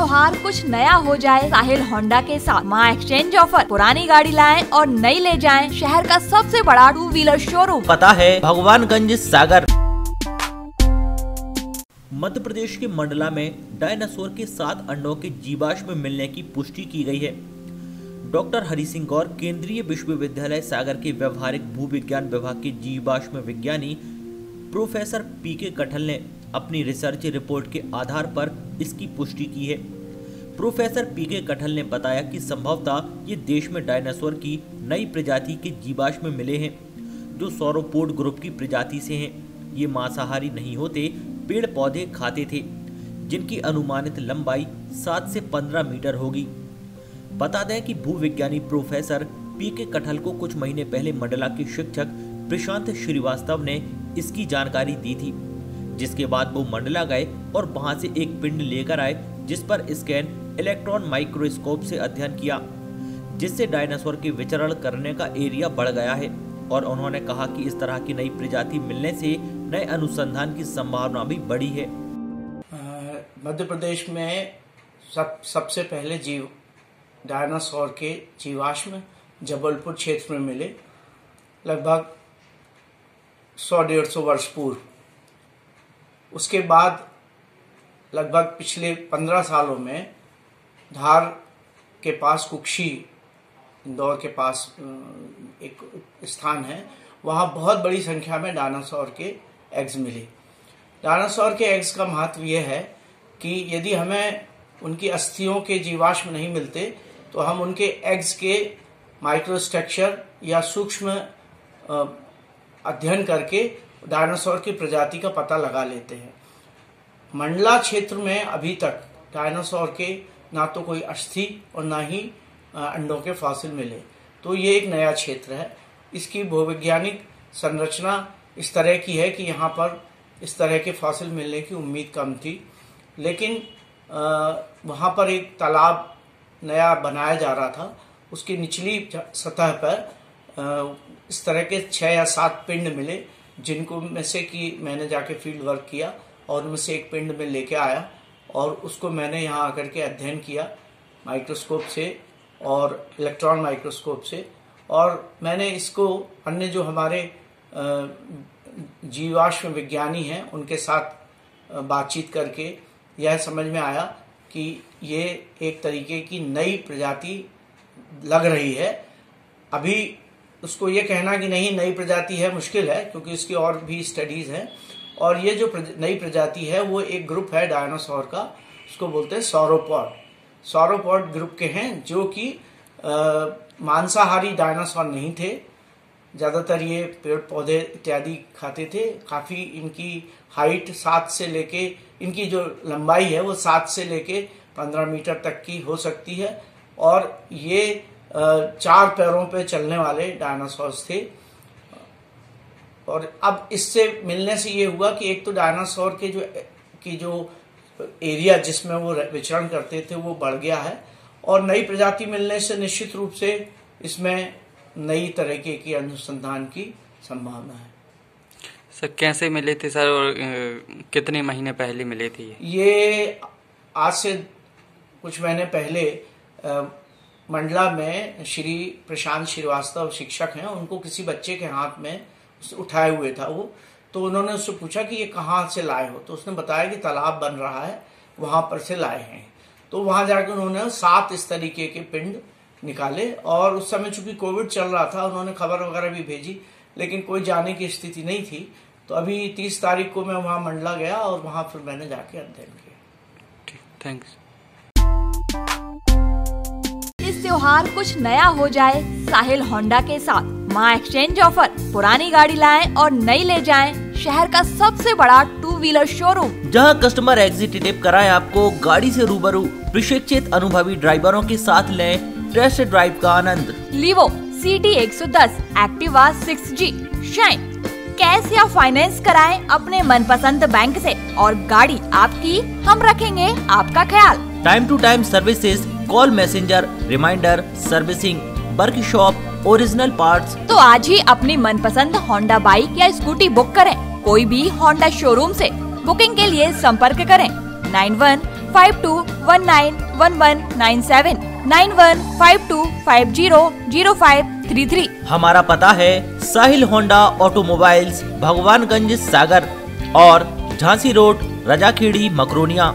त्योहार कुछ नया हो जाए साहिल होंडा के साथ माँ एक्सचेंज ऑफर। पुरानी गाड़ी लाएं और नई ले जाएं। शहर का सबसे बड़ा 2 व्हीलर शोरूम। पता है भगवानगंज सागर। मध्य प्रदेश के मंडला में डायनासोर के 7 अंडों के जीवाश्म मिलने की पुष्टि की गई है। डॉक्टर हरि सिंह गौर केंद्रीय विश्वविद्यालय सागर के व्यवहारिक भूविज्ञान विभाग के जीवाश्म विज्ञानी प्रोफेसर पीके कठल ने अपनी रिसर्च रिपोर्ट के आधार पर इसकी पुष्टि की है। प्रोफेसर पीके कठल ने बताया कि संभवतः ये देश में डायनासोर की नई प्रजाति के जीवाश्म मिले हैं जो सौरोपोड ग्रुप की प्रजाति से हैं। ये मांसाहारी नहीं होते, पेड़ पौधे खाते थे, जिनकी अनुमानित लंबाई 7 से 15 मीटर होगी। बता दें कि भूविज्ञानी प्रोफेसर पीके कठल को कुछ महीने पहले मंडला के शिक्षक प्रशांत श्रीवास्तव ने इसकी जानकारी दी थी, जिसके बाद वो मंडला गए और वहां से एक पिंड लेकर आए जिस पर स्कैन इलेक्ट्रॉन माइक्रोस्कोप से अध्ययन किया, जिससे डायनासोर के विचरण करने का एरिया बढ़ गया है। और उन्होंने कहा कि इस तरह की नई प्रजाति मिलने से नए अनुसंधान की संभावना भी बढ़ी है। मध्य प्रदेश में सबसे पहले डायनासोर के जीवाश्म जबलपुर क्षेत्र में मिले, लगभग 100-150 वर्ष पूर्व। उसके बाद लगभग पिछले 15 सालों में धार के पास कुक्षी, इंदौर के पास एक स्थान है, वहाँ बहुत बड़ी संख्या में डायनासोर के एग्स मिले। डायनासोर के एग्स का महत्व यह है कि यदि हमें उनकी अस्थियों के जीवाश्म नहीं मिलते तो हम उनके एग्स के माइक्रोस्ट्रक्चर या सूक्ष्म अध्ययन करके डायनासोर की प्रजाति का पता लगा लेते हैं। मंडला क्षेत्र में अभी तक डायनासोर के ना तो कोई अस्थि और ना ही अंडों के फॉसिल मिले, तो ये एक नया क्षेत्र है। इसकी भूवैज्ञानिक संरचना इस तरह की है कि यहाँ पर इस तरह के फॉसिल मिलने की उम्मीद कम थी, लेकिन वहाँ पर एक तालाब नया बनाया जा रहा था। उसकी निचली सतह पर इस तरह के 6 या 7 पिंड मिले, जिनको में से कि मैंने जाके फील्ड वर्क किया और उनमें से एक पिंड में लेके आया और उसको मैंने यहाँ आकर के अध्ययन किया माइक्रोस्कोप से और इलेक्ट्रॉन माइक्रोस्कोप से। और मैंने इसको अन्य जो हमारे जीवाश्म विज्ञानी हैं उनके साथ बातचीत करके यह समझ में आया कि ये एक तरीके की नई प्रजाति लग रही है। अभी उसको ये कहना कि नहीं नई प्रजाति है मुश्किल है, क्योंकि इसकी और भी स्टडीज हैं। और ये जो नई प्रजाति है वो एक ग्रुप है डायनासोर का, उसको बोलते हैं सौरोपॉड। सौरोपॉड ग्रुप के हैं जो कि मांसाहारी डायनासोर नहीं थे, ज़्यादातर ये पेड़ पौधे इत्यादि खाते थे। काफ़ी इनकी हाइट 7 से लेके, इनकी जो लंबाई है वो 7 से लेके 15 मीटर तक की हो सकती है। और ये 4 पैरों पे चलने वाले डायनासोर्स थे। और अब इससे मिलने से ये हुआ कि एक तो डायनासोर के जो एरिया जिसमें वो विचरण करते थे वो बढ़ गया है, और नई प्रजाति मिलने से निश्चित रूप से इसमें नई तरीके की अनुसंधान की संभावना है। सर कैसे मिले थे सर, और कितने महीने पहले मिले थे? ये आज से कुछ महीने पहले मंडला में श्री प्रशांत श्रीवास्तव शिक्षक हैं, उनको किसी बच्चे के हाथ में उठाए हुए था वो, तो उन्होंने उससे पूछा कि ये कहाँ से लाए हो, तो उसने बताया कि तालाब बन रहा है वहां पर से लाए हैं। तो वहां जाकर उन्होंने 7 इस तरीके के पिंड निकाले। और उस समय चूंकि कोविड चल रहा था, उन्होंने खबर वगैरह भी भेजी, लेकिन कोई जाने की स्थिति नहीं थी। तो अभी 30 तारीख को मैं वहां मंडला गया और वहां फिर मैंने जाके अध्ययन किया। ठीक, थैंक्स। इस त्योहार कुछ नया हो जाए साहिल होंडा के साथ माँ एक्सचेंज ऑफर। पुरानी गाड़ी लाएं और नई ले जाएं। शहर का सबसे बड़ा 2 व्हीलर शोरूम, जहां कस्टमर एग्जीक्यूटिव कराए आपको गाड़ी से रूबरू। प्रशिक्षित अनुभवी ड्राइवरों के साथ लें टेस्ट ड्राइव का आनंद। लीवो CT 110, Activa 6G, shine. Cash या फाइनेंस कराएं अपने मनपसंद बैंक से, और गाड़ी आपकी, हम रखेंगे आपका ख्याल। Time to time services, call messenger, reminder, servicing, workshop, original parts. तो आज ही अपनी मनपसंद होंडा बाइक या स्कूटी बुक करें कोई भी होंडा शोरूम से। बुकिंग के लिए संपर्क करें 9152191197 9152500533। हमारा पता है साहिल होंडा ऑटोमोबाइल्स, भगवानगंज सागर और झांसी रोड, रजाखेड़ी, मकरोनिया।